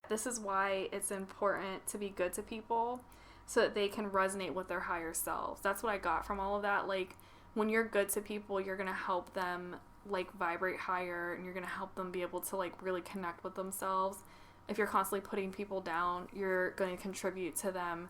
This is why it's important to be good to people so that they can resonate with their higher selves. That's what I got from all of that. Like, when you're good to people, you're going to help them, like, vibrate higher, and you're going to help them be able to, like, really connect with themselves. If you're constantly putting people down, you're going to contribute to them,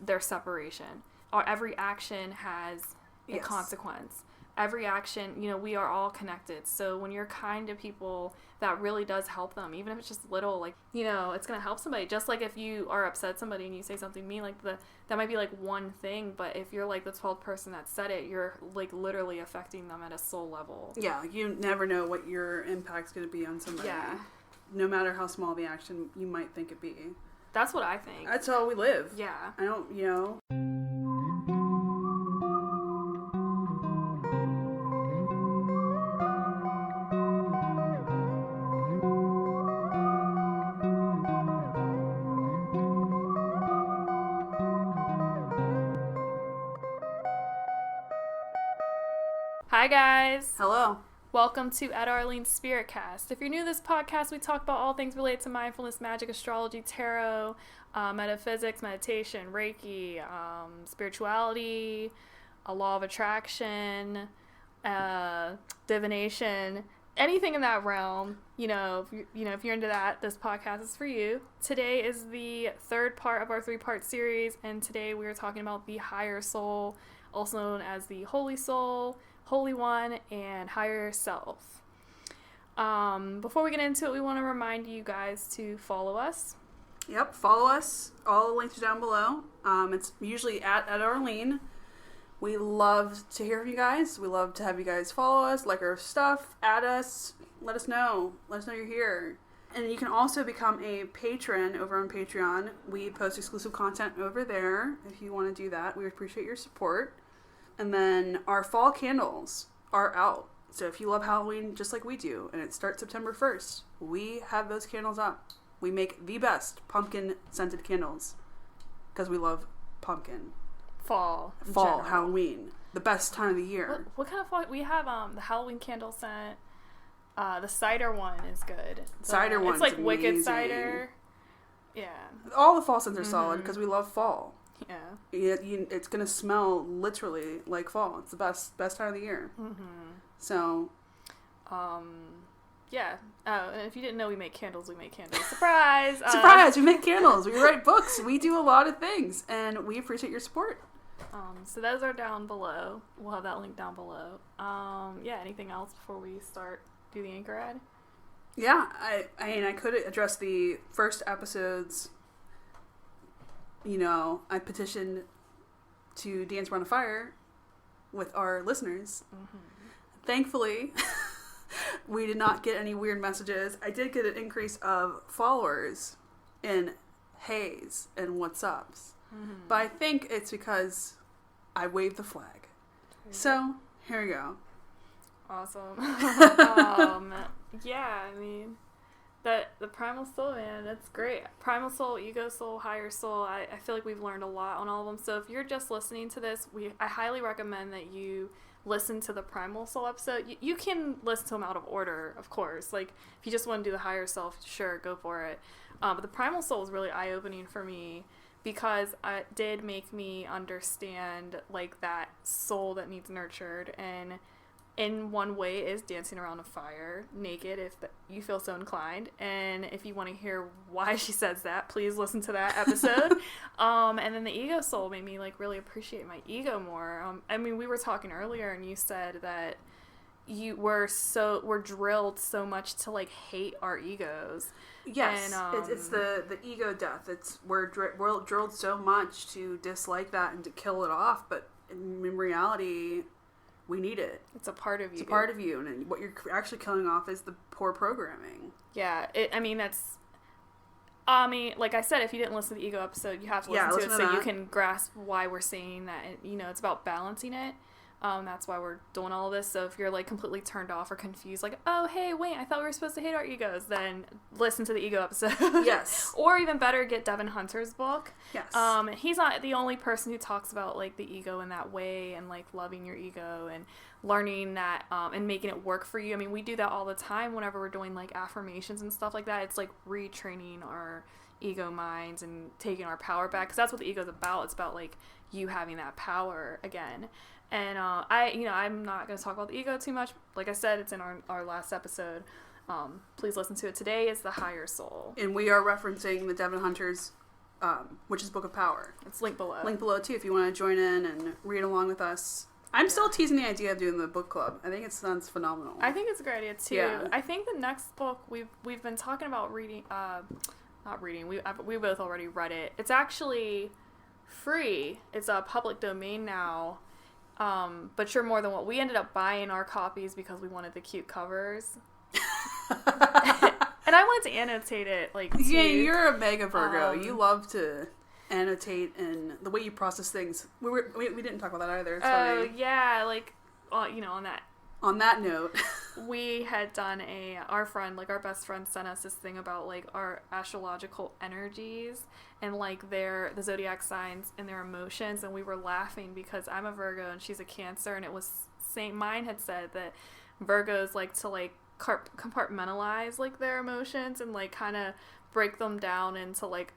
their separation. Every action has a consequence. Every action, we are all connected. So when you're kind to people, that really does help them. Even if it's just little, like, it's going to help somebody. Just like if you are upset at somebody and you say something mean, like, that might be, like, one thing. But if you're, like, the 12th person that said it, you're, like, literally affecting them at a soul level. Yeah, you never know what your impact's going to be on somebody. Yeah. No matter how small the action you might think it be. That's what I think. That's how we live. Yeah. I don't, Hi, guys. Hello. Welcome to Arlene's Spirit Cast. If you're new to this podcast, we talk about all things related to mindfulness, magic, astrology, tarot, metaphysics, meditation, Reiki, spirituality, a law of attraction, divination, anything in that realm. If you're into that, this podcast is for you. Today is the third part of our 3-part series, and today we are talking about the higher soul, also known as the Holy Soul, Holy One, and Higher Self. Before we get into it, we want to remind you guys to follow us. Yep, follow us. All the links are down below. It's usually at Arlene. We love to hear from you guys. We love to have you guys follow us, like our stuff, add us, let us know. Let us know you're here. And you can also become a patron over on Patreon. We post exclusive content over there if you want to do that. We appreciate your support. And then our fall candles are out. So if you love Halloween just like we do, and it starts September 1st, we have those candles up. We make the best pumpkin-scented candles because we love pumpkin. Fall, Halloween, the best time of the year. What kind of fall? We have the Halloween candle scent. The cider one is good. Cider one, it's like amazing. Wicked cider. Yeah. All the fall scents are solid because we love fall. Yeah. It's gonna smell literally like fall. It's the best time of the year. So, yeah. Oh, and if you didn't know, we make candles. Surprise! Surprise! We make candles. We write books. We do a lot of things, and we appreciate your support. So those are down below. We'll have that link down below. Yeah. Anything else before we do the anchor ad? Yeah. I could address the first episodes. I petitioned to dance around a fire with our listeners. Thankfully, we did not get any weird messages. I did get an increase of followers in Hays and What's Ups. But I think it's because I waved the flag. So, here we go. Awesome. Yeah, I mean... The primal soul, man, that's great. Primal soul, ego soul, higher soul, I feel like we've learned a lot on all of them. So if you're just listening to this, I highly recommend that you listen to the primal soul episode. You can listen to them out of order, of course. Like, if you just want to do the higher self, sure, go for it. But the primal soul is really eye-opening for me because it did make me understand, like, that soul that needs nurtured. And in one way is dancing around a fire naked if you feel so inclined. And if you want to hear why she says that, please listen to that episode. And then the ego soul made me like really appreciate my ego more. I mean, we were talking earlier and you said that we're drilled so much to like hate our egos. Yes, and, it's the ego death. We're drilled so much to dislike that and to kill it off, but in reality, we need it. It's a part of you. It's a part of you, and what you're actually killing off is the poor programming. Yeah, like I said, if you didn't listen to the ego episode, you have to listen to it so you can grasp why we're saying that. And, it's about balancing it. That's why we're doing all of this. So if you're like completely turned off or confused, like, oh, hey, wait, I thought we were supposed to hate our egos, then listen to the ego episode. Yes. Or even better, get Devin Hunter's book. Yes. He's not the only person who talks about like the ego in that way and like loving your ego and learning that and making it work for you. I mean, we do that all the time whenever we're doing like affirmations and stuff like that. It's like retraining our ego minds and taking our power back, because that's what the ego is about. It's about like you having that power again. And I'm not going to talk about the ego too much. Like I said, it's in our last episode. Please listen to it. Today is the higher soul. And we are referencing the Devin Hunter's, which is Book of Power. It's linked below. Link below, too, if you want to join in and read along with us. I'm still teasing the idea of doing the book club. I think it sounds phenomenal. I think it's a great idea, too. Yeah. I think the next book we've been talking about reading, not reading, we both already read it. It's actually free. It's a public domain now. But you're more than what we ended up buying our copies because we wanted the cute covers. And I wanted to annotate it, like, too. Yeah, you're a mega Virgo. You love to annotate, and the way you process things. We didn't talk about that either. It's funny. Yeah, like, on that. On that note, we had done our best friend sent us this thing about like our astrological energies and like the zodiac signs and their emotions, and we were laughing because I'm a Virgo and she's a Cancer, and it was mine had said that Virgos like to like compartmentalize like their emotions and like kind of break them down into like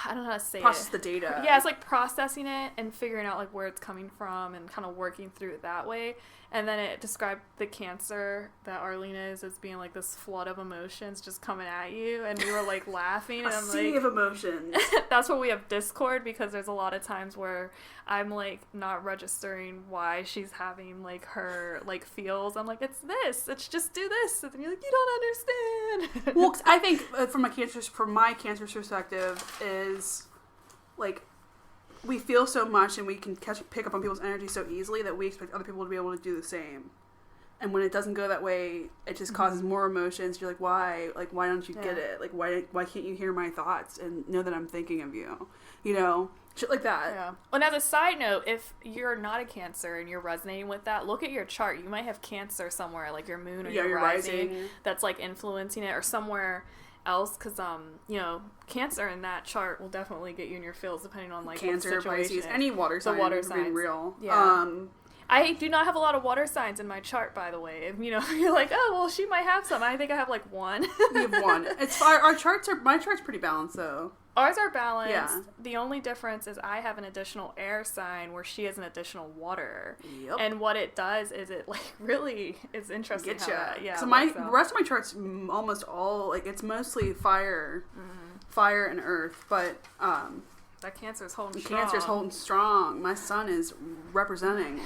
I don't know how to say process the data. Yeah, it's like processing it and figuring out like where it's coming from and kind of working through it that way. And then it described the Cancer that Arlene is as being like this flood of emotions just coming at you, and we were like laughing. And a I'm sea like, of emotions. that's why we have Discord, because there's a lot of times where I'm like not registering why she's having like her like feels. I'm like, it's just do this, and then you're like, you don't understand. Well, I think from my Cancer's perspective is like, we feel so much and we can pick up on people's energy so easily that we expect other people to be able to do the same. And when it doesn't go that way, it just causes more emotions. You're like, why? Like, why don't you get it? Like, why can't you hear my thoughts and know that I'm thinking of you? You know? Shit like that. Yeah. And as a side note, if you're not a Cancer and you're resonating with that, look at your chart. You might have Cancer somewhere, like your moon or your rising, that's like influencing it, or somewhere else, because Cancer in that chart will definitely get you in your feels depending on like Cancer, Pisces, any water sign. The water signs. Real. Yeah. I do not have a lot of water signs in my chart, by the way. If, you're like, oh well, she might have some. I think I have like one. We have one. It's our charts my chart's pretty balanced though. Ours are balanced. Yeah. The only difference is I have an additional air sign where she has an additional water. Yep. And what it does is it like really is interesting. So the rest of my chart's almost all like, it's mostly fire and earth, but that Cancer's holding strong. Cancer's holding strong. My sun is representing.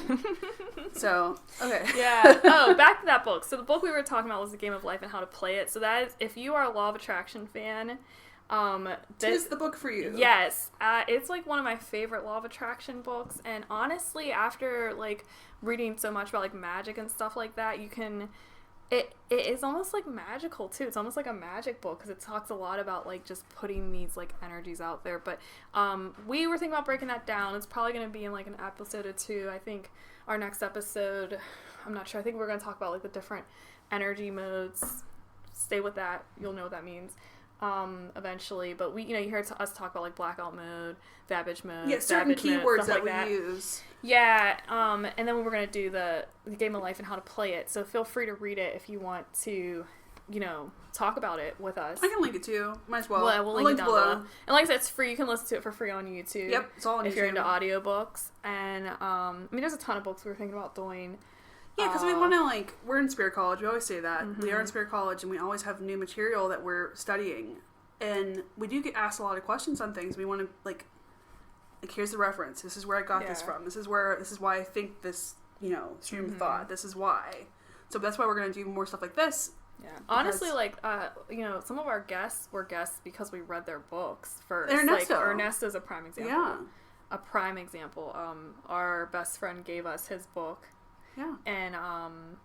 So, okay. Yeah. Oh, back to that book. So the book we were talking about was The Game of Life and How to Play It. So that is, if you are a Law of Attraction fan, this is the book for you. Yes. It's like one of my favorite Law of Attraction books. And honestly, after like reading so much about like magic and stuff like that, it is almost like magical too. It's almost like a magic book because it talks a lot about like just putting these like energies out there. But we were thinking about breaking that down. It's probably going to be in like an episode or two. I think our next episode, I'm not sure. I think we're going to talk about like the different energy modes. Stay with that. You'll know what that means. Eventually, but we, you heard us talk about like blackout mode, Babbage mode, yeah, certain keywords mode, that like we use. Yeah, and then we're gonna do the Game of Life and how to play it. So feel free to read it if you want to, talk about it with us. I can link it too. Might as well. Well, we'll link it down below. And like I said, it's free. You can listen to it for free on YouTube. Yep, it's all on YouTube. If you're into audiobooks, and there's a ton of books we were thinking about doing. Yeah, because we want to, we're in Spirit College. We always say that. Mm-hmm. We are in Spirit College, and we always have new material that we're studying. And we do get asked a lot of questions on things. We want to, like here's the reference. This is where I got this from. This is why I think this, stream of thought. This is why. So that's why we're going to do more stuff like this. Yeah. Honestly, some of our guests were guests because we read their books first. Ernesto's a prime example. Yeah. A prime example. Our best friend gave us his book. Yeah. And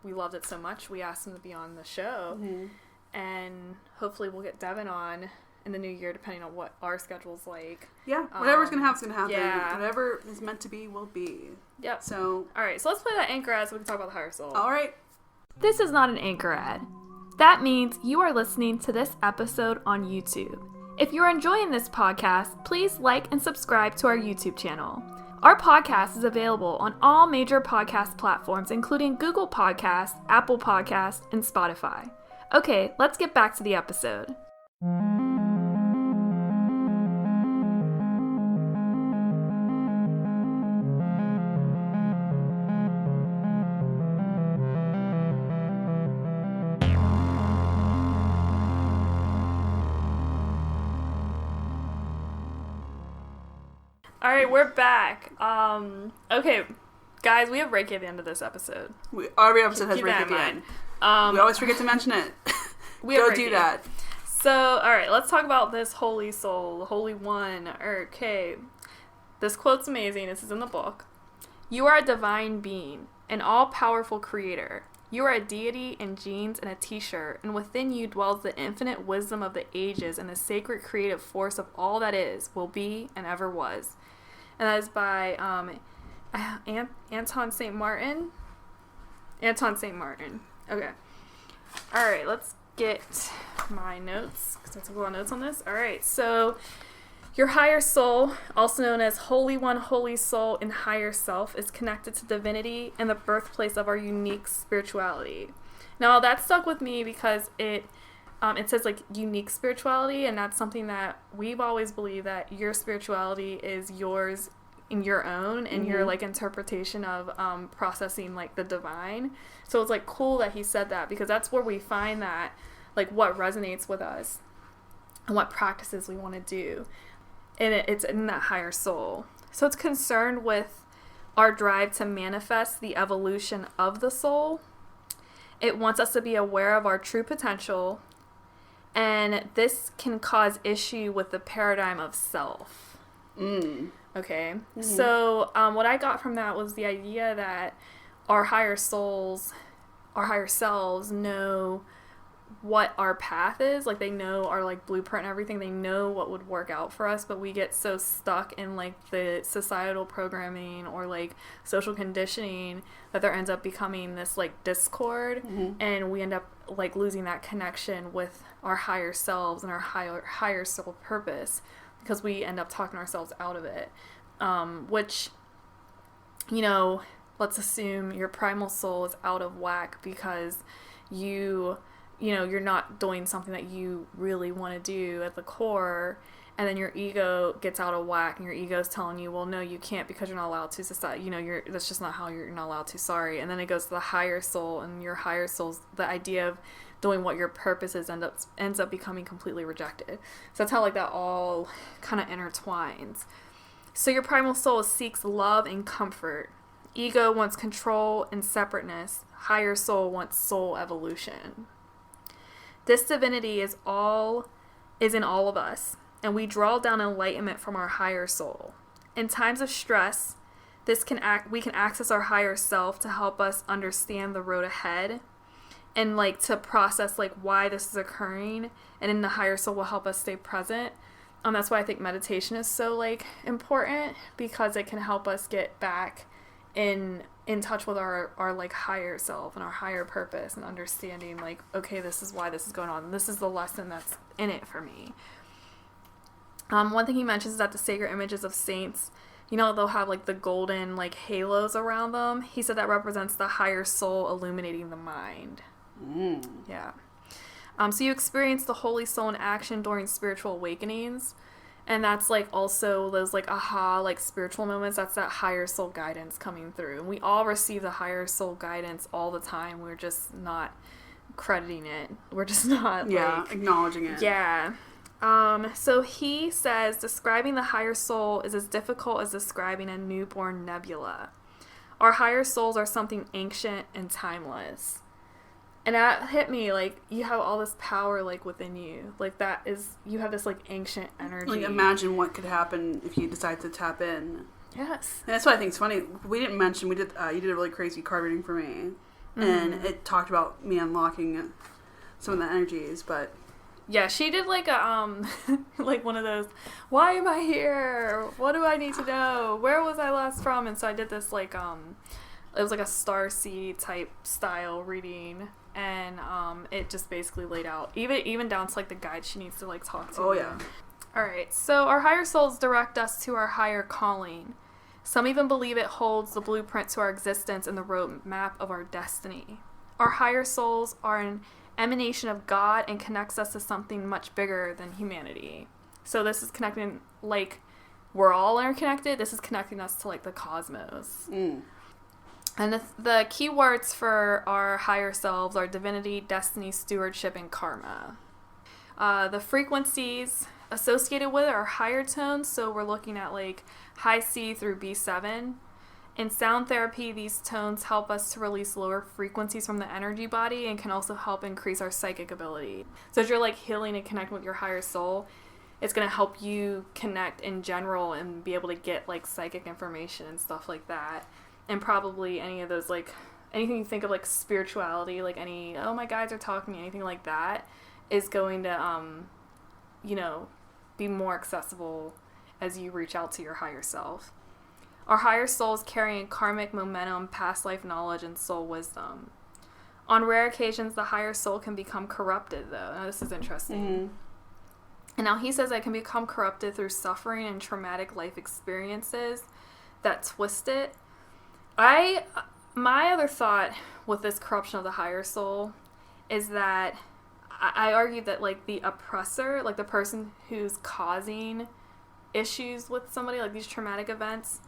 we loved it so much, we asked him to be on the show. Mm-hmm. And hopefully we'll get Devin on in the new year, depending on what our schedule's like. Yeah, whatever's going to happen is going to happen. Yeah. Whatever is meant to be will be. Yep. So. All right, so let's play that anchor ad so we can talk about the higher soul. All right. This is not an anchor ad. That means you are listening to this episode on YouTube. If you're enjoying this podcast, please like and subscribe to our YouTube channel. Our podcast is available on all major podcast platforms, including Google Podcasts, Apple Podcasts, and Spotify. Okay, let's get back to the episode. All right, we're back. Okay, guys, we have Reiki at the end of this episode. Every episode has Keep Reiki that at in the mind. end. We always forget to mention it. Go do that. So, all right, let's talk about this holy soul, the Holy One. Okay, this quote's amazing. This is in the book. You are a divine being, an all-powerful creator. You are a deity in jeans and a t-shirt, and within you dwells the infinite wisdom of the ages and the sacred creative force of all that is, will be, and ever was. And that is by Anton St. Martin. Anton St. Martin. Okay. All right, let's get my notes, because I took a lot of notes on this. All right, so your higher soul, also known as Holy One, Holy Soul, and Higher Self, is connected to divinity and the birthplace of our unique spirituality. Now, that stuck with me because it says, like, unique spirituality, and that's something that we've always believed, that your spirituality is yours in your own and your, like, interpretation of processing, like, the divine. So it's, like, cool that he said that, because that's where we find that, like, what resonates with us and what practices we want to do. And it's in that higher soul. So it's concerned with our drive to manifest the evolution of the soul. It wants us to be aware of our true potential. And this can cause issue with the paradigm of self. Okay. So what I got from that was the idea that our higher souls, our higher selves know what our path is. Like, they know our, like, blueprint and everything. They know what would work out for us, but we get so stuck in, like, the societal programming or, like, social conditioning that there ends up becoming this, like, discord, and we end up, like, losing that connection with our higher selves and our higher soul purpose, because we end up talking ourselves out of it, which, you know, let's assume your primal soul is out of whack because you know, you're not doing something that you really want to do at the core, and then your ego gets out of whack, and your ego's telling you, well, no, you can't because you're not allowed to. Society, you know, that's just not how you're not allowed to. Sorry. And then it goes to the higher soul, and your higher soul's the idea of doing what your purpose is ends up becoming completely rejected. So that's how, like, that all kind of intertwines. So your primal soul seeks love and comfort. Ego wants control and separateness. Higher soul wants soul evolution. This divinity is in all of us, and we draw down enlightenment from our higher soul. In times of stress, we can access our higher self to help us understand the road ahead, and, like, to process, like, why this is occurring, and then the higher soul will help us stay present. That's why I think meditation is so, like, important, because it can help us get back in touch with our like, higher self and our higher purpose, and understanding, like, okay, this is why this is going on. This is the lesson that's in it for me. One thing he mentions is that the sacred images of saints, you know, they'll have, like, the golden, like, halos around them. He said that represents the higher soul illuminating the mind. Yeah. So you experience the Holy Soul in action during spiritual awakenings. And that's, like, also those, like, aha, like, spiritual moments. That's that higher soul guidance coming through. And we all receive the higher soul guidance all the time. We're just not crediting it. We're just not, like, acknowledging it. Yeah. So he says, describing the higher soul is as difficult as describing a newborn nebula. Our higher souls are something ancient and timeless. And that hit me, like, you have all this power, like, within you. Like, that is, you have this, like, ancient energy. Like, imagine what could happen if you decide to tap in. Yes. And that's what I think is funny. We didn't mention, you did a really crazy card reading for me. And it talked about me unlocking some of the energies, but Yeah, she did like a like one of those, why am I here? What do I need to know? Where was I last from? And so I did this like it was like a starseed type style reading, and it just basically laid out even down to like the guide she needs to like talk to. Oh yeah. All right. So our higher souls direct us to our higher calling. Some even believe it holds the blueprint to our existence and the roadmap of our destiny. Our higher souls are an emanation of God and connects us to something much bigger than humanity. So this is connecting, like, we're all interconnected. This is connecting us to, like, the cosmos. And the key words for our higher selves are divinity, destiny, stewardship, and karma. The frequencies associated with it are higher tones, so we're looking at, like, high C through B7. In sound therapy, these tones help us to release lower frequencies from the energy body and can also help increase our psychic ability. So as you're like healing and connecting with your higher soul, it's going to help you connect in general and be able to get like psychic information and stuff like that. And probably any of those, like anything you think of like spirituality, like any, oh my guides are talking to me, anything like that is going to, be more accessible as you reach out to your higher self. Our higher souls carrying karmic momentum, past life knowledge, and soul wisdom. On rare occasions, the higher soul can become corrupted, though. Now, this is interesting. And now he says it can become corrupted through suffering and traumatic life experiences that twist it. My other thought with this corruption of the higher soul is that I argue that, like, the oppressor, like the person who's causing issues with somebody, like these traumatic events,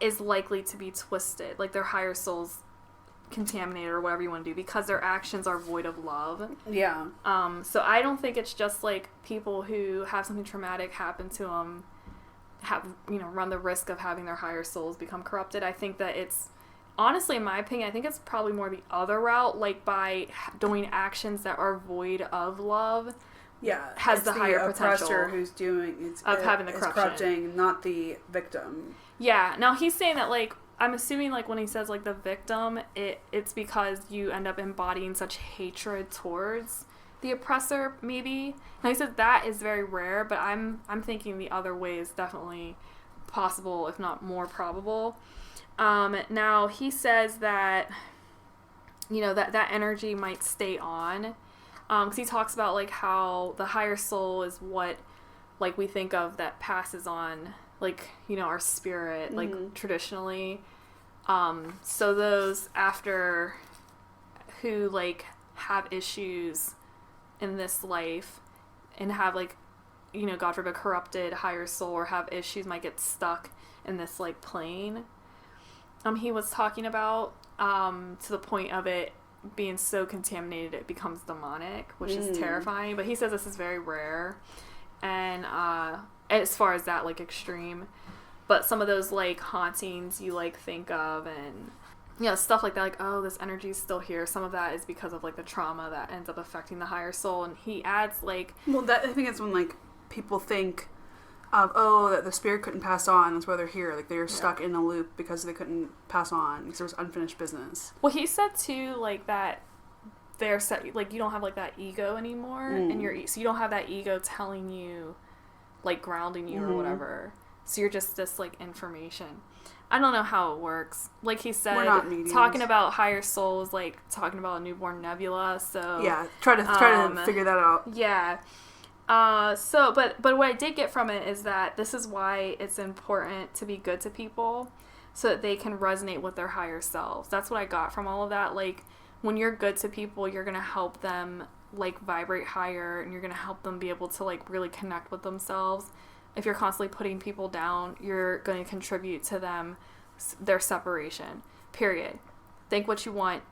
is likely to be twisted, like their higher soul's contaminated or whatever you want to do, because their actions are void of love. Yeah. So I don't think it's just like people who have something traumatic happen to them run the risk of having their higher souls become corrupted. I think that it's, honestly, in my opinion, I think it's probably more the other route, like by doing actions that are void of love. Yeah, has the higher potential oppressor who's doing having the corruption, corrupting, not the victim. Yeah. Now he's saying that, like, I'm assuming, like, when he says like the victim, it's because you end up embodying such hatred towards the oppressor, maybe. Now he says that is very rare, but I'm thinking the other way is definitely possible, if not more probable. Now he says that that energy might stay on. Because he talks about, like, how the higher soul is what, like, we think of that passes on, like, our spirit, like, traditionally. So those after who, like, have issues in this life and have, like, God forbid, corrupted higher soul or have issues might get stuck in this, like, plane. He was talking about, to the point of it being so contaminated it becomes demonic, which is terrifying, but he says this is very rare, and as far as that, like, extreme, but some of those, like, hauntings you, like, think of, and stuff like that, like, oh, this energy is still here, some of that is because of, like, the trauma that ends up affecting the higher soul. And he adds, like, well, that, I think it's when, like, people think of, oh, that the spirit couldn't pass on, that's why they're here. Like, they're stuck in a loop because they couldn't pass on, because there was unfinished business. Well, he said, too, like, that they're set, like, you don't have, like, that ego anymore, and so you don't have that ego telling you, like, grounding you or whatever. So you're just this, like, information. I don't know how it works. Like he said, talking about higher souls, like, talking about a newborn nebula, so... Yeah, try to figure that out. Yeah. But what I did get from it is that this is why it's important to be good to people so that they can resonate with their higher selves. That's what I got from all of that. Like, when you're good to people, you're going to help them, like, vibrate higher, and you're going to help them be able to, like, really connect with themselves. If you're constantly putting people down, you're going to contribute to their separation, period. Think what you want.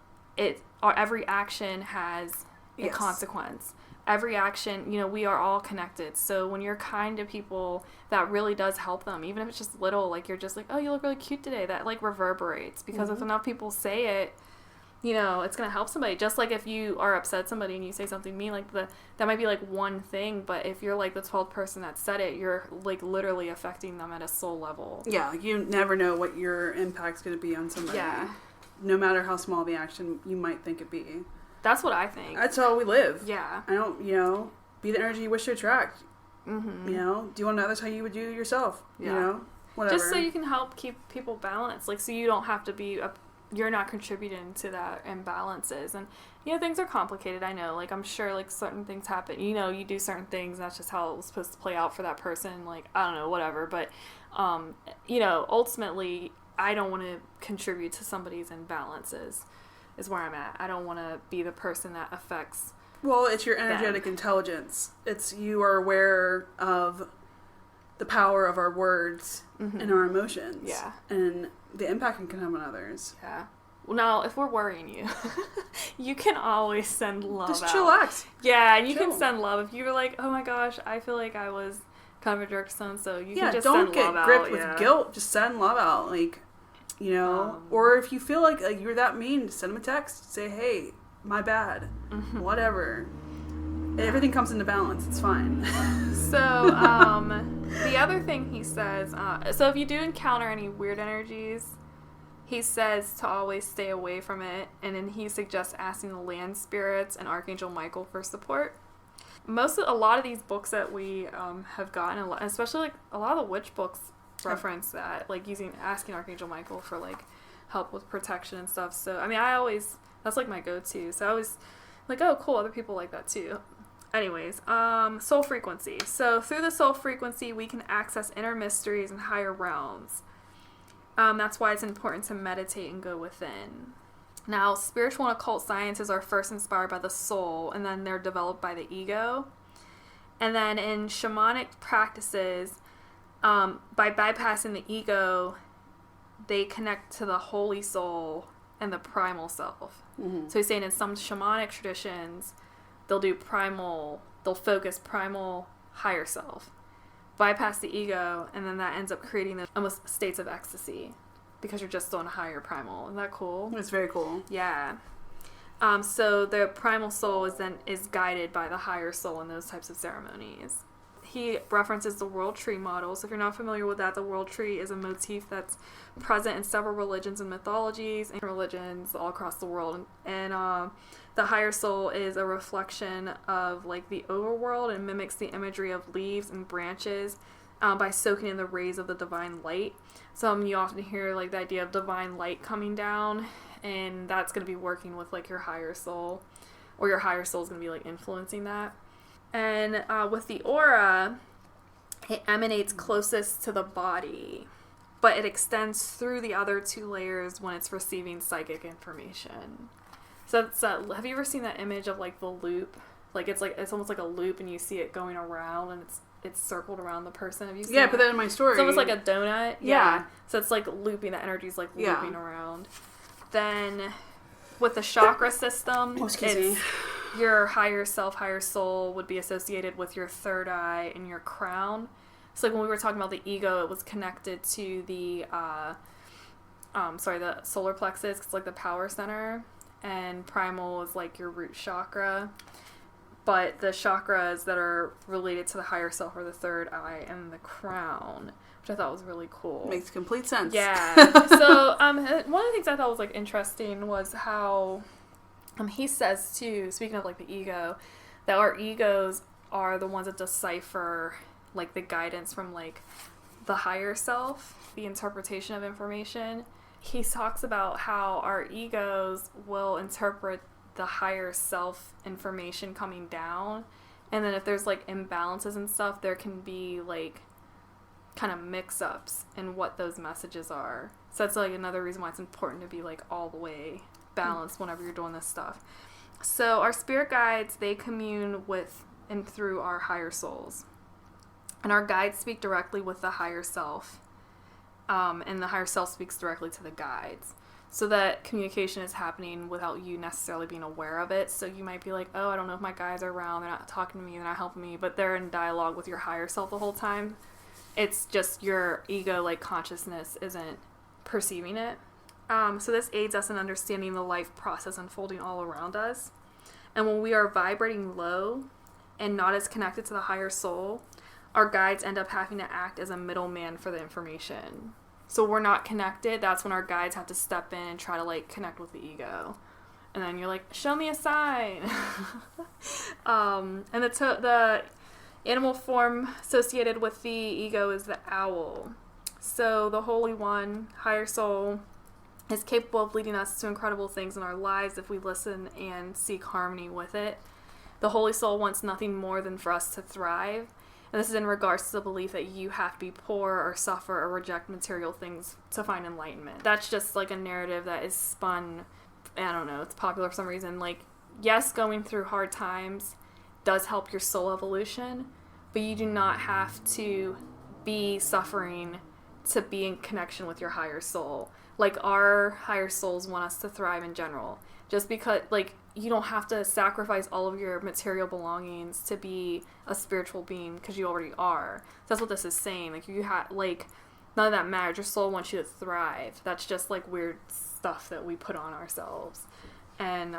Every action has a consequence. Every action, we are all connected. So when you're kind to people, that really does help them. Even if it's just little, like, you're just like, oh, you look really cute today. That, like, reverberates. Because if enough people say it, it's going to help somebody. Just like if you are upset at somebody and you say something mean, like, that might be, like, one thing. But if you're, like, the 12th person that said it, you're, like, literally affecting them at a soul level. Yeah, you never know what your impact's going to be on somebody. Yeah. No matter how small the action you might think it be. That's what I think. That's how we live. Yeah. I don't, be the energy you wish to attract. Mm-hmm. You know, do unto others how you would do yourself. Yeah. You know, whatever. Just so you can help keep people balanced. Like, so you don't have to be you're not contributing to that imbalances. And, you know, things are complicated. I know, like, I'm sure, like, certain things happen. You know, you do certain things, that's just how it was supposed to play out for that person. Like, I don't know, whatever. But, you know, ultimately, I don't want to contribute to somebody's imbalances is where I'm at. I don't want to be the person that affects. Well, it's your energetic intelligence. It's you are aware of the power of our words and our emotions. Yeah. And the impact it can have on others. Yeah. Well, now, if we're worrying you, you can always send love Just out. chillax. Yeah, and you Chill. can send love. If you're like, oh my gosh, I feel like I was kind of a jerk to so-and-so, you can just don't send get love gripped out. with guilt. Just send love out. Like, you know, or if you feel like you're that mean, just send them a text. Say, hey, my bad. Whatever. Everything comes into balance. It's fine. So, the other thing he says, so if you do encounter any weird energies, he says to always stay away from it, and then he suggests asking the land spirits and Archangel Michael for support. A lot of these books that we have gotten, especially like a lot of the witch books reference that, like asking Archangel Michael for like help with protection and stuff. So, I mean, that's like my go-to. So I was like, oh, cool, other people like that too. Anyways, soul frequency. So through the soul frequency, we can access inner mysteries and higher realms. That's why it's important to meditate and go within. Now, spiritual and occult sciences are first inspired by the soul, and then they're developed by the ego. And then in shamanic practices, by bypassing the ego, they connect to the holy soul and the primal self. Mm-hmm. So he's saying in some shamanic traditions, they'll focus primal higher self, bypass the ego, and then that ends up creating the almost states of ecstasy because you're just on a higher primal. Isn't that cool? It's very cool. Yeah. So the primal soul is guided by the higher soul in those types of ceremonies. He references the world tree model. So if you're not familiar with that, the world tree is a motif that's present in several religions and mythologies and religions all across the world. And the higher soul is a reflection of like the overworld and mimics the imagery of leaves and branches by soaking in the rays of the divine light. So you often hear like the idea of divine light coming down, and that's going to be working with like your higher soul, or your higher soul is going to be like influencing that. And with the aura, it emanates closest to the body, but it extends through the other two layers when it's receiving psychic information. So it's, have you ever seen that image of like the loop? Like it's almost like a loop, and you see it going around, and it's circled around the person. Have you seen Yeah, that? put that in my story. It's almost like a donut. Yeah. So it's like looping. The energy's like looping around. Then with the chakra system, your higher self, higher soul would be associated with your third eye and your crown. So like when we were talking about the ego, it was connected to the the solar plexus, 'cause it's like the power center, and primal is like your root chakra. But the chakras that are related to the higher self are the third eye and the crown, which I thought was really cool. Makes complete sense. Yeah. So one of the things I thought was like interesting was how he says too, speaking of like the ego, that our egos are the ones that decipher like the guidance from like the higher self, the interpretation of information. He talks about how our egos will interpret the higher self information coming down, and then if there's like imbalances and stuff, there can be like kind of mix-ups in what those messages are. So that's like another reason why it's important to be like all the way balanced whenever you're doing this stuff. So our spirit guides, they commune with and through our higher souls, and our guides speak directly with the higher self, and the higher self speaks directly to the guides. So that communication is happening without you necessarily being aware of it. So you might be like, oh, I don't know if my guides are around, they're not talking to me, they're not helping me, but they're in dialogue with your higher self the whole time. It's just your ego, like consciousness, isn't perceiving it. So this aids us in understanding the life process unfolding all around us. And when we are vibrating low and not as connected to the higher soul, our guides end up having to act as a middleman for the information. So we're not connected. That's when our guides have to step in and try to like connect with the ego. and then you're like, show me a sign. And the animal form associated with the ego is the owl. So the Holy One, higher soul, is capable of leading us to incredible things in our lives if we listen and seek harmony with it. The Holy Soul wants nothing more than for us to thrive. And this is in regards to the belief that you have to be poor or suffer or reject material things to find enlightenment. That's just like a narrative that is spun, I don't know, it's popular for some reason. Like, yes, going through hard times does help your soul evolution, but you do not have to be suffering to be in connection with your higher soul. Like, our higher souls want us to thrive in general. Just because, like, you don't have to sacrifice all of your material belongings to be a spiritual being, because you already are. That's what this is saying. Like, you have, like, none of that matters. Your soul wants you to thrive. That's just, like, weird stuff that we put on ourselves. And,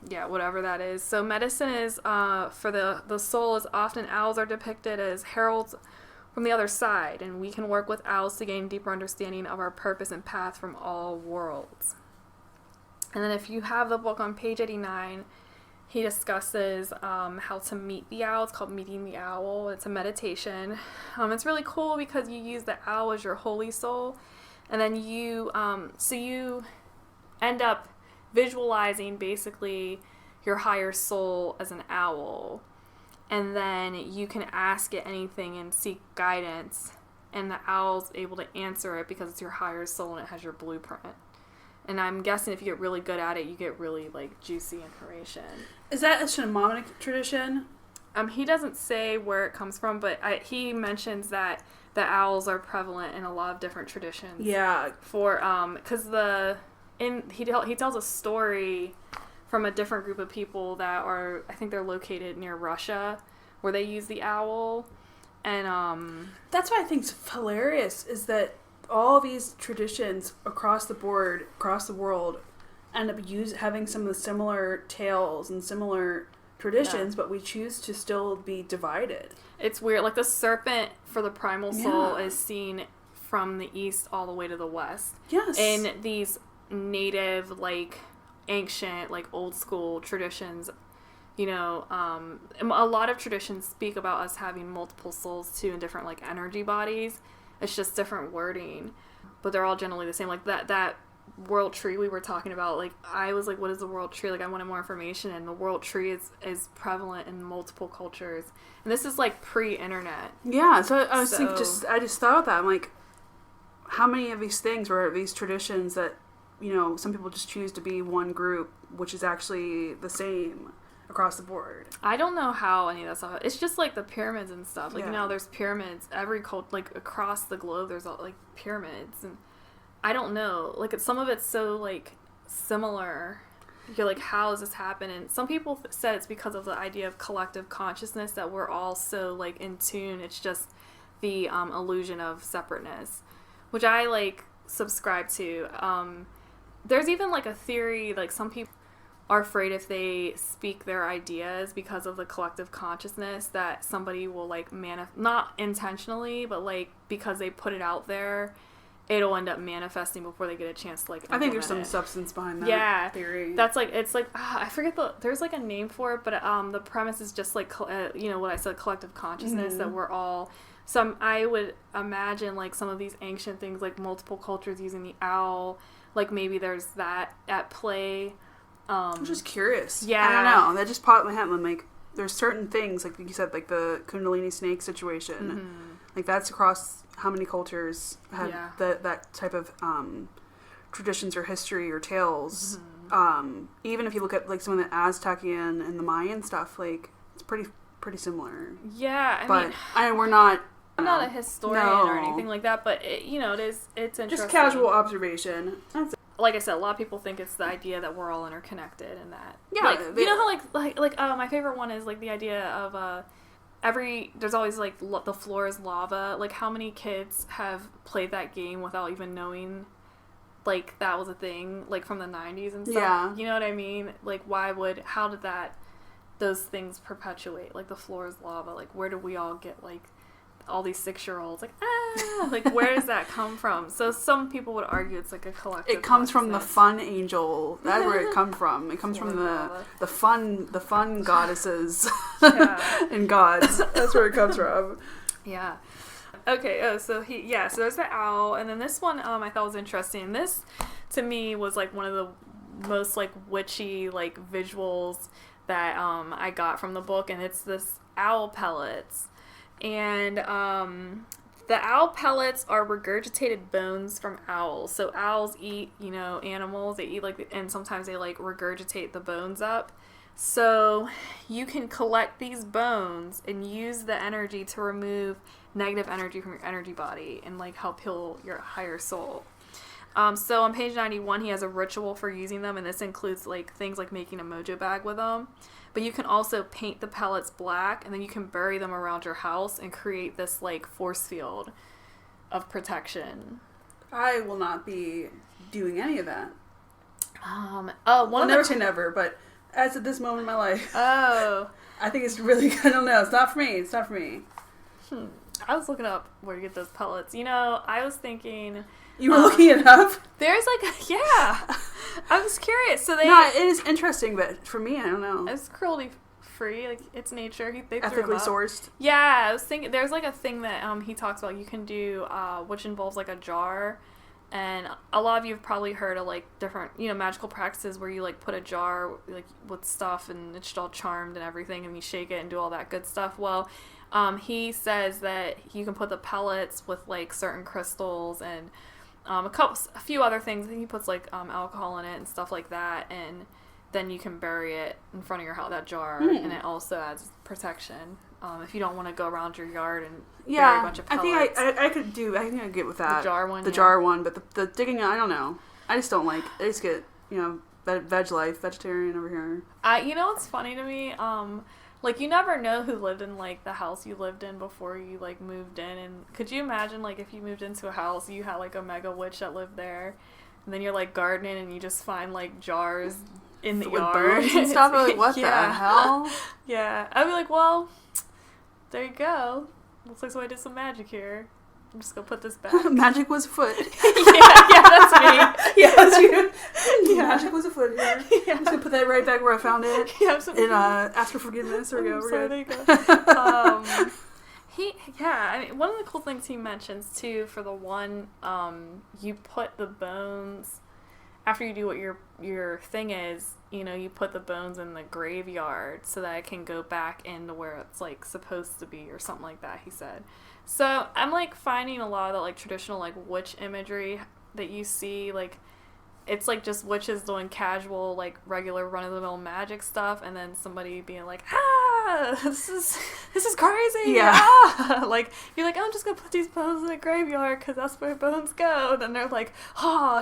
yeah, whatever that is. So medicine is, for the soul, is often owls are depicted as heralds from the other side, and we can work with owls to gain deeper understanding of our purpose and path from all worlds. And then if you have the book on page 89, he discusses how to meet the owl. It's called Meeting the Owl. It's a meditation. It's really cool because you use the owl as your holy soul, and then you end up visualizing basically your higher soul as an owl. And then you can ask it anything and seek guidance, and the owl's able to answer it because it's your higher soul and it has your blueprint. And I'm guessing if you get really good at it, you get really, like, juicy information. Is that a shamanic tradition? He doesn't say where it comes from, but he mentions that the owls are prevalent in a lot of different traditions. Yeah. Because he tells a story from a different group of people that are, I think they're located near Russia, where they use the owl. And that's what I think is hilarious, is that all these traditions across the board, across the world, end up having some of the similar tales and similar traditions, but we choose to still be divided. It's weird. Like, the serpent for the primal soul is seen from the east all the way to the west. Yes. In these native, like, ancient, like, old school traditions, you know, a lot of traditions speak about us having multiple souls too in different, like, energy bodies. It's just different wording, but they're all generally the same. Like, that world tree we were talking about, like, I was like, what is the world tree? Like, I wanted more information, and the world tree is prevalent in multiple cultures. And this is, like, pre-internet. Yeah, so I was thinking, I just thought of that. I'm like, how many of these things were these traditions that, you know, some people just choose to be one group, which is actually the same across the board. I don't know how any of that stuff. It's just like the pyramids and stuff. Like, you know, there's pyramids every like, across the globe. There's like pyramids, and I don't know. Like, some of it's so, like, similar. You're like, how does this happen? And some people said it's because of the idea of collective consciousness, that we're all so, like, in tune. It's just the illusion of separateness, which I, like, subscribe to. There's even, like, a theory, like, some people are afraid if they speak their ideas because of the collective consciousness that somebody will, like, not intentionally, but, like, because they put it out there, it'll end up manifesting before they get a chance to, like, I think there's some substance behind that theory. That's, like, it's, like, I forget there's, like, a name for it, but the premise is just, like, you know, what I said, collective consciousness, that we're all, I would imagine, like, some of these ancient things, like, multiple cultures using the owl, like, maybe there's that at play. I'm just curious. Yeah. I don't know. That just popped in my head. I'm like, there's certain things, like you said, like the Kundalini snake situation. Mm-hmm. Like, that's across how many cultures have that type of traditions or history or tales. Mm-hmm. Even if you look at, like, some of the Aztecian and the Mayan stuff, like, it's pretty similar. Yeah. I mean, we're not... I'm not a historian or anything like that, but, it's interesting. Just casual observation. That's it. Like I said, a lot of people think it's the idea that we're all interconnected, and that, yeah, like, you know how, like my favorite one is, like, the idea of there's always, like, the floor is lava. Like, how many kids have played that game without even knowing, like, that was a thing, like, from the 90s and stuff? Yeah. You know what I mean? Like, how did those things perpetuate? Like, the floor is lava. Like, where do we all get, like, all these 6-year-olds like where does that come from? So some people would argue it's like a collective. It comes from the fun angel. That's where it comes from. It comes from the fun goddesses and gods. That's where it comes from. Yeah. Okay. Oh, so so there's the owl, and then this one I thought was interesting. This to me was like one of the most like witchy like visuals that I got from the book, and it's this owl pellets. And the owl pellets are regurgitated bones from owls. So owls eat, animals. They eat and sometimes they like regurgitate the bones up. So you can collect these bones and use the energy to remove negative energy from your energy body and like help heal your higher soul. So on page 91, he has a ritual for using them, and this includes like things like making a mojo bag with them. But you can also paint the pellets black, and then you can bury them around your house and create this like force field of protection. I will not be doing any of that. Never say never, but as at this moment in my life, I think it's really, I don't know, it's not for me. I was looking up where to get those pellets. I was thinking. You were looking it up? There's I was curious. So it is interesting, but for me, I don't know. It's cruelty free, like it's nature. They ethically sourced. Yeah, I was thinking there's like a thing that he talks about you can do, which involves like a jar, and a lot of you have probably heard of like different magical practices where you like put a jar like with stuff and it's all charmed and everything, and you shake it and do all that good stuff. Well, he says that you can put the pellets with like certain crystals and a few other things. I think he puts like alcohol in it and stuff like that, and then you can bury it in front of your house, that jar, and it also adds protection. If you don't want to go around your yard and bury a bunch of pellets. I think I can get with that. The jar one? The jar one, but the digging, I don't know. I just don't like, I just get, vegetarian over here. What's funny to me? Like, you never know who lived in, like, the house you lived in before you, like, moved in. And could you imagine, like, if you moved into a house, you had, like, a mega witch that lived there, and then you're, like, gardening, and you just find, like, jars in the yard. And stuff. Like, what the hell? Yeah. I'd be like, well, there you go. Looks like somebody did some magic here. I'm just gonna put this back. Magic was afoot. yeah, that's me. Yeah, that's you. Yeah. Magic was afoot here. Yeah. I'm just gonna put that right back where I found it. Yeah, absolutely. And ask for forgiveness. There we go. There you go. One of the cool things he mentions too for the one, you put the bones after you do what your thing is. You put the bones in the graveyard so that it can go back into where it's like supposed to be or something like that. He said. So I'm like finding a lot of that like traditional like witch imagery that you see, like it's like just witches doing casual like regular run of the mill magic stuff, and then somebody being like, this is crazy. Yeah. Like you're like, I'm just gonna put these bones in the graveyard because that's where bones go. Then they're like,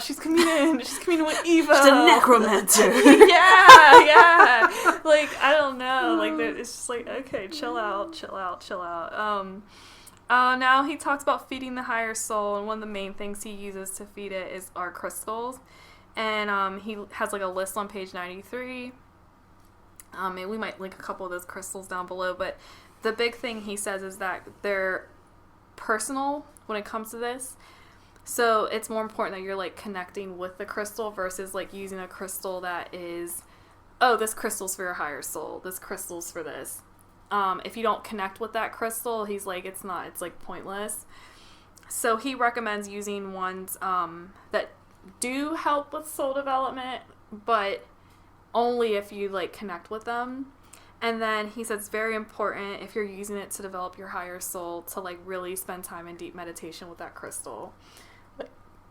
she's communing with evil. She's a necromancer. yeah. Like I don't know. Like it's just like, okay, chill out. Now he talks about feeding the higher soul, and one of the main things he uses to feed it are crystals. And he has like a list on page 93. And we might link a couple of those crystals down below, but the big thing he says is that they're personal when it comes to this. So it's more important that you're like connecting with the crystal versus like using a crystal that is, this crystal's for your higher soul. This crystal's for this. If you don't connect with that crystal, he's like, it's like pointless. So he recommends using ones that do help with soul development, but only if you like connect with them. And then he says it's very important if you're using it to develop your higher soul to like really spend time in deep meditation with that crystal.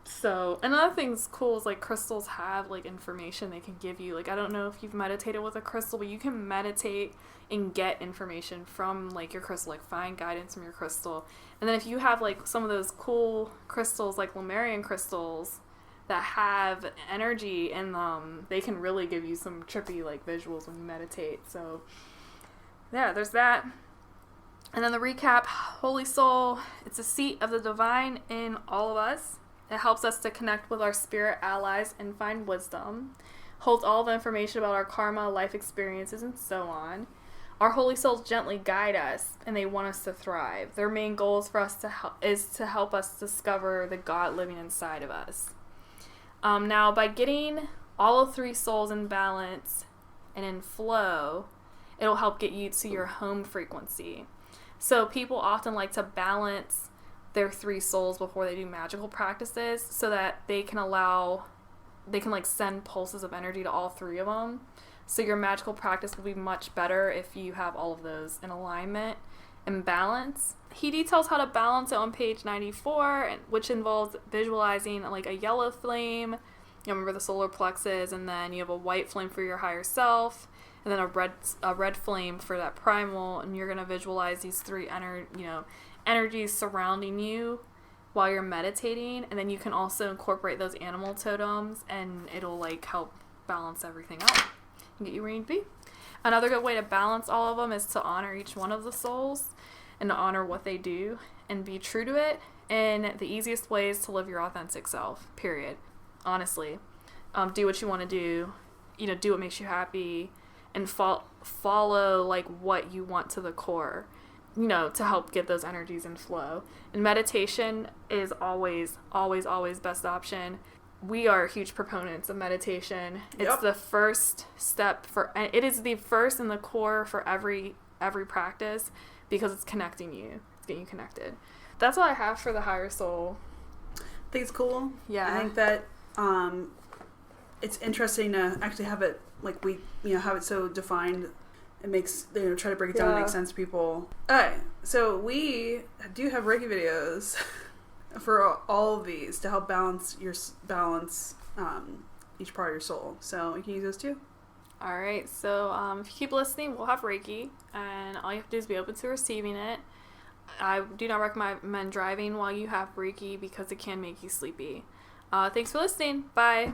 So another thing's cool is like crystals have like information they can give you. Like I don't know if you've meditated with a crystal, but you can meditate and get information from like your crystal, like find guidance from your crystal. And then if you have like some of those cool crystals like Lemurian crystals that have energy in them, they can really give you some trippy like visuals when you meditate. So yeah, there's that. And then the recap, Holy Soul, it's a seat of the divine in all of us. It helps us to connect with our spirit allies and find wisdom. Holds all the information about our karma, life experiences, and so on. Our holy souls gently guide us, and they want us to thrive. Their main goal is for us to help us discover the God living inside of us. Now, by getting all of 3 souls in balance and in flow, it'll help get you to your home frequency. So people often like to balance their 3 souls before they do magical practices so that they can like send pulses of energy to all 3 of them. So your magical practice will be much better if you have all of those in alignment and balance. He details how to balance it on page 94, which involves visualizing like a yellow flame. You remember the solar plexus, and then you have a white flame for your higher self, and then a red flame for that primal. And you're gonna visualize these 3 energies surrounding you while you're meditating, and then you can also incorporate those animal totems, and it'll like help balance everything out and get you where you need to be. Another good way to balance all of them is to honor each one of the souls and to honor what they do and be true to it. And the easiest way is to live your authentic self, period. Honestly. Do what you want to do, do what makes you happy, and follow like what you want to the core, to help get those energies in flow. And meditation is always, always, always best option. We are huge proponents of meditation. It's the first step it is the first and the core for every practice because it's connecting you. It's getting you connected. That's all I have for the higher soul. I think it's cool. Yeah. I think that it's interesting to actually have it like we have it so defined. It makes try to break it down and make sense to people. Alright, so we do have Reiki videos for all of these to help balance each part of your soul. So you can use those too. Alright, so if you keep listening, we'll have Reiki, and all you have to do is be open to receiving it. I do not recommend driving while you have Reiki because it can make you sleepy. Thanks for listening. Bye.